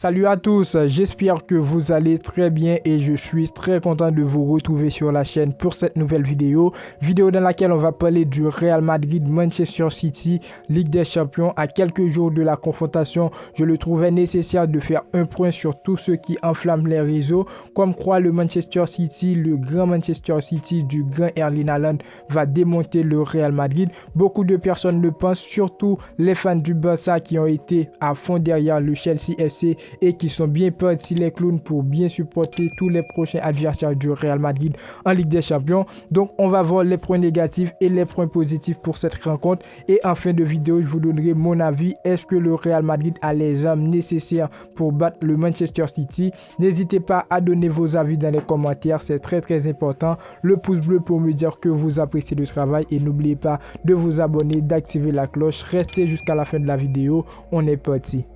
Salut à tous, j'espère que vous allez très bien et je suis très content de vous retrouver sur la chaîne pour cette nouvelle vidéo dans laquelle on va parler du Real Madrid-Manchester City, Ligue des Champions. À quelques jours de la confrontation, je le trouvais nécessaire de faire un point sur tout ce qui enflamme les réseaux, comme quoi le Manchester City, le grand Manchester City du grand Erling Haaland va démonter le Real Madrid. Beaucoup de personnes le pensent, surtout les fans du Barça qui ont été à fond derrière le Chelsea FC et qui sont bien partis les clowns pour bien supporter tous les prochains adversaires du Real Madrid en Ligue des Champions. Donc on va voir les points négatifs et les points positifs pour cette rencontre, et en fin de vidéo je vous donnerai mon avis. Est-ce que le Real Madrid a les armes nécessaires pour battre le Manchester City? N'hésitez pas à donner vos avis dans les commentaires, c'est très important. Le pouce bleu pour me dire que vous appréciez le travail, et n'oubliez pas de vous abonner, d'activer la cloche. Restez jusqu'à la fin de la vidéo, on est parti.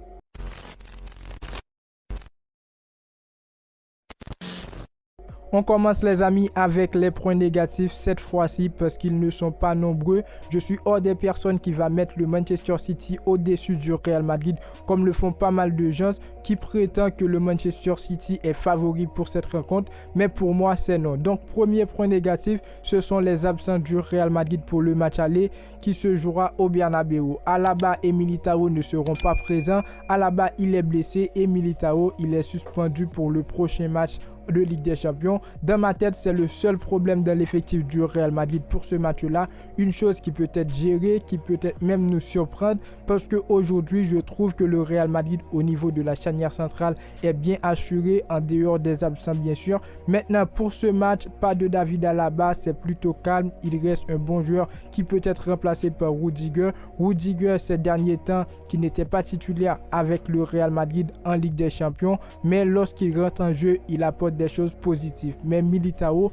On commence les amis avec les points négatifs cette fois-ci parce qu'ils ne sont pas nombreux. Je suis hors des personnes qui va mettre le Manchester City au-dessus du Real Madrid comme le font pas mal de gens qui prétendent que le Manchester City est favori pour cette rencontre, mais pour moi c'est non. Donc premier point négatif, ce sont les absents du Real Madrid pour le match aller qui se jouera au Bernabéu. Alaba et Militao ne seront pas présents. Alaba il est blessé et Militao il est suspendu pour le prochain match de Ligue des Champions. Dans ma tête, c'est le seul problème dans l'effectif du Real Madrid pour ce match-là. Une chose qui peut être gérée, qui peut être même nous surprendre, parce qu'aujourd'hui, je trouve que le Real Madrid au niveau de la charnière centrale est bien assuré, en dehors des absents bien sûr. Maintenant, pour ce match, pas de David Alaba, c'est plutôt calme. Il reste un bon joueur qui peut être remplacé par Rudiger. Rudiger, ces derniers temps, qui n'était pas titulaire avec le Real Madrid en Ligue des Champions, mais lorsqu'il rentre en jeu, il apporte des choses positives. Mais Militao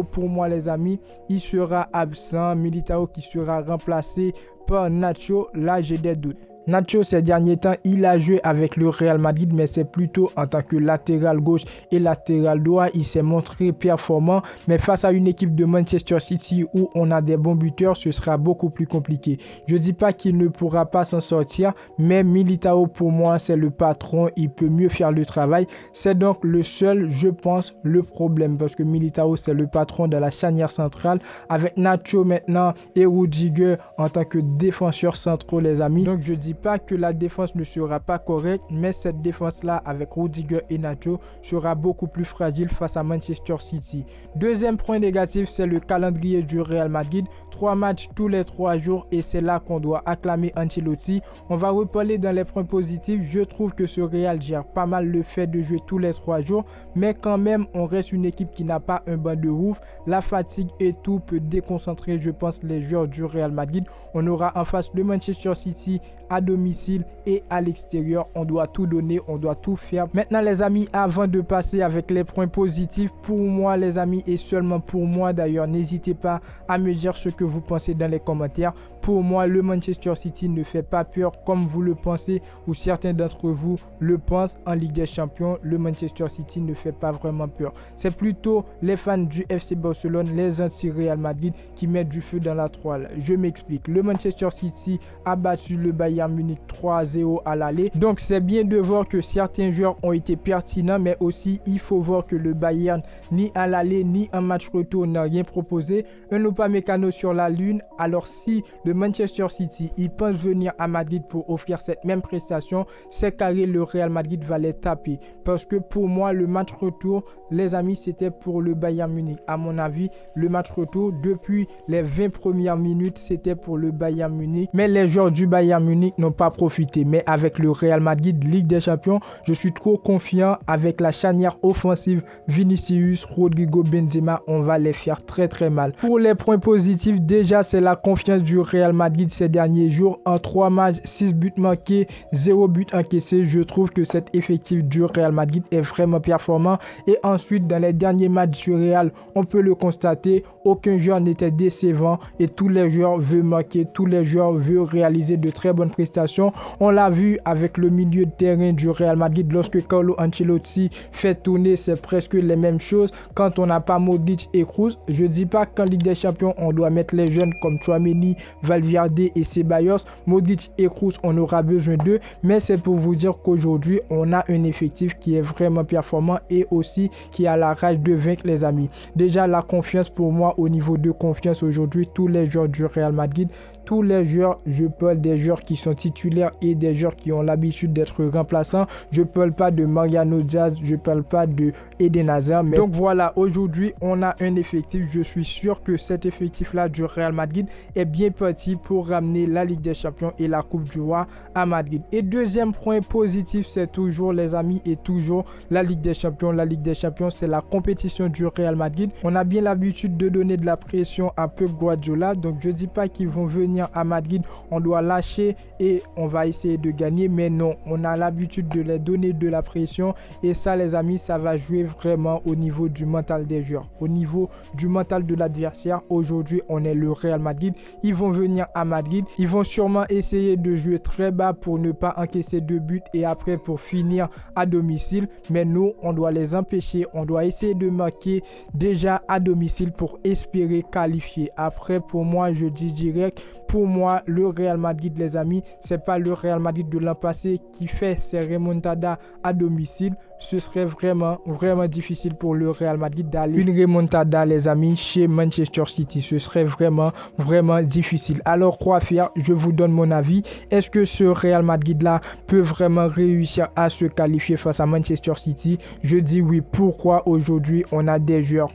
pour moi les amis, il sera absent. Militao qui sera remplacé par Nacho, là j'ai des doutes. Nacho, ces derniers temps, il a joué avec le Real Madrid, mais c'est plutôt en tant que latéral gauche et latéral droit. Il s'est montré performant, mais face à une équipe de Manchester City où on a des bons buteurs, ce sera beaucoup plus compliqué. Je ne dis pas qu'il ne pourra pas s'en sortir, mais Militao, pour moi, c'est le patron. Il peut mieux faire le travail. C'est donc le seul, je pense, le problème, parce que Militao, c'est le patron de la charnière centrale, avec Nacho maintenant et Rudiger en tant que défenseurs centraux, les amis. Donc, je dis pas que la défense ne sera pas correcte, mais cette défense là avec Rudiger et Nacho sera beaucoup plus fragile face à Manchester City. Deuxième point négatif, c'est le calendrier du Real Madrid. 3 matchs tous les 3 jours, et c'est là qu'on doit acclamer Ancelotti. On va reparler dans les points positifs. Je trouve que ce Real gère pas mal le fait de jouer tous les 3 jours, mais quand même on reste une équipe qui n'a pas un banc de ouf. La fatigue et tout peut déconcentrer, je pense, les joueurs du Real Madrid. On aura en face le Manchester City à domicile et à l'extérieur. On doit tout donner, on doit tout faire. Maintenant les amis, avant de passer avec les points positifs, pour moi les amis, et seulement pour moi d'ailleurs, n'hésitez pas à me dire ce que vous pensez dans les commentaires. Pour moi, le Manchester City ne fait pas peur comme vous le pensez, ou certains d'entre vous le pensent. En Ligue des Champions, le Manchester City ne fait pas vraiment peur. C'est plutôt les fans du FC Barcelone, les anti-Real Madrid, qui mettent du feu dans la toile. Je m'explique. Le Manchester City a battu le Bayern Munich 3-0 à l'aller. Donc c'est bien de voir que certains joueurs ont été pertinents, mais aussi il faut voir que le Bayern, ni à l'aller ni en match retour, n'a rien proposé. Un Upamecano sur la lune. Alors si le Manchester City il pense venir à Madrid pour offrir cette même prestation, c'est carré, le Real Madrid va les taper. Parce que pour moi, le match retour, les amis, c'était pour le Bayern Munich. À mon avis, le match retour, depuis les 20 premières minutes, c'était pour le Bayern Munich. Mais les joueurs du Bayern Munich n'ont pas profité. Mais avec le Real Madrid, Ligue des Champions, je suis trop confiant avec la charnière offensive Vinicius, Rodrigo, Benzema. On va les faire très mal. Pour les points positifs, déjà, c'est la confiance du Real Madrid ces derniers jours. En 3 matchs, 6 buts manqués, 0 but encaissé. Je trouve que cet effectif du Real Madrid est vraiment performant. Et ensuite, dans les derniers matchs du Real, on peut le constater, aucun joueur n'était décevant et tous les joueurs veulent marquer, tous les joueurs veulent réaliser de très bonnes prestations. On l'a vu avec le milieu de terrain du Real Madrid lorsque Carlo Ancelotti fait tourner, c'est presque les mêmes choses quand on n'a pas Modric et Kroos. Je dis pas qu'en Ligue des Champions on doit mettre les jeunes comme Tchouaméni, Valverde et Ceballos, Modric et Kroos, on aura besoin d'eux, mais c'est pour vous dire qu'aujourd'hui on a un effectif qui est vraiment performant et aussi qui a la rage de vaincre les amis. Déjà la confiance pour moi, au niveau de confiance aujourd'hui, tous les joueurs du Real Madrid, tous les joueurs, je parle des joueurs qui sont titulaires et des joueurs qui ont l'habitude d'être remplaçants. Je parle pas de Mariano Diaz, je parle pas de Eden Hazard. Mais donc voilà, aujourd'hui on a un effectif. Je suis sûr que cet effectif là du Real Madrid est bien parti pour ramener la Ligue des Champions et la Coupe du Roi à Madrid. Et deuxième point positif, c'est toujours les amis et toujours la Ligue des Champions. La Ligue des Champions, c'est la compétition du Real Madrid. On a bien l'habitude de donner de la pression à Pep Guardiola, donc je dis pas qu'ils vont venir à Madrid, on doit lâcher et on va essayer de gagner, mais non, on a l'habitude de les donner de la pression et ça les amis, ça va jouer vraiment au niveau du mental des joueurs, au niveau du mental de l'adversaire. Aujourd'hui on est le Real Madrid, ils vont venir à Madrid, ils vont sûrement essayer de jouer très bas pour ne pas encaisser de buts et après pour finir à domicile, mais nous on doit les empêcher, on doit essayer de marquer déjà à domicile pour espérer qualifier. Après pour moi je dis direct, pour moi, le Real Madrid, les amis, c'est pas le Real Madrid de l'an passé qui fait ses remontadas à domicile. Ce serait vraiment difficile pour le Real Madrid d'aller une remontada, les amis, chez Manchester City. Ce serait vraiment difficile. Alors, quoi faire? Je vous donne mon avis. Est-ce que ce Real Madrid-là peut vraiment réussir à se qualifier face à Manchester City? Je dis oui. Pourquoi? Aujourd'hui, on a des joueurs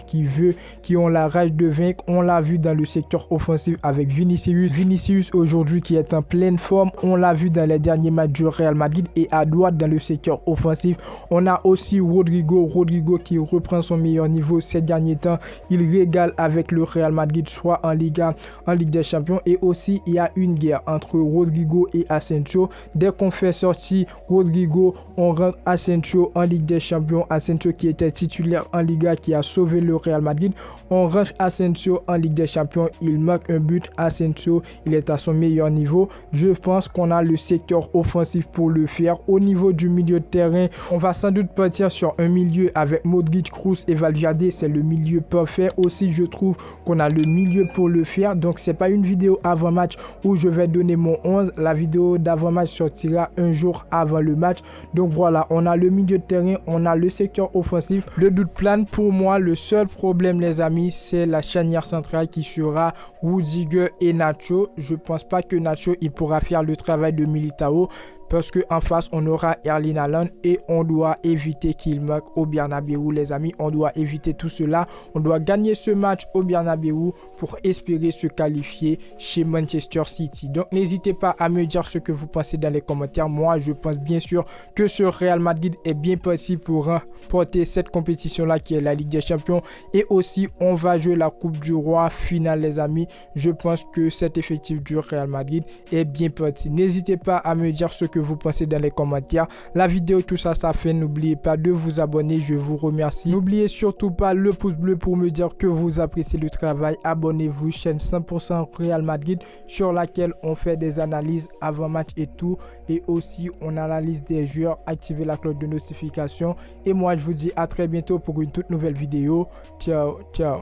qui ont la rage de vaincre. On l'a vu dans le secteur offensif avec Vinicius aujourd'hui qui est en pleine forme. On l'a vu dans les derniers matchs du Real Madrid et à droite dans le secteur offensif. On a aussi Rodrigo qui reprend son meilleur niveau ces derniers temps. Il régale avec le Real Madrid, soit en Liga, en Ligue des Champions. Et aussi, il y a une guerre entre Rodrigo et Asensio. Dès qu'on fait sortir Rodrigo, on rentre Asensio en Ligue des Champions. Asensio qui était titulaire en Liga, qui a sauvé le Real Madrid. On range Asensio en Ligue des Champions. Il marque un but. Asensio, il est à son meilleur niveau. Je pense qu'on a le secteur offensif pour le faire. Au niveau du milieu de terrain, on va sans doute partir sur un milieu avec Modric, Kroos et Valverde. C'est le milieu parfait. Aussi, je trouve qu'on a le milieu pour le faire. Donc, c'est pas une vidéo avant match où je vais donner mon 11. La vidéo d'avant match sortira un jour avant le match. Donc, voilà, on a le milieu de terrain, on a le secteur offensif. Le doute plane pour moi. Le seul problème, les amis, c'est la charnière centrale qui sera Rudiger et Nacho. Je pense pas que Nacho il pourra faire le travail de Militao, parce qu'en face, on aura Erling Haaland et on doit éviter qu'il marque au Bernabéu, les amis. On doit éviter tout cela. On doit gagner ce match au Bernabéu pour espérer se qualifier chez Manchester City. Donc, n'hésitez pas à me dire ce que vous pensez dans les commentaires. Moi, je pense bien sûr que ce Real Madrid est bien parti pour remporter cette compétition-là qui est la Ligue des Champions. Et aussi, on va jouer la Coupe du Roi finale, les amis. Je pense que cet effectif du Real Madrid est bien parti. N'hésitez pas à me dire ce que vous pensez dans les commentaires. La vidéo, tout ça fait. N'oubliez pas de vous abonner. Je vous remercie. N'oubliez surtout pas le pouce bleu pour me dire que vous appréciez le travail. Abonnez-vous, chaîne 100% Real Madrid, sur laquelle on fait des analyses avant match et tout. Et aussi, on analyse des joueurs. Activez la cloche de notification. Et moi, je vous dis à très bientôt pour une toute nouvelle vidéo. Ciao, ciao.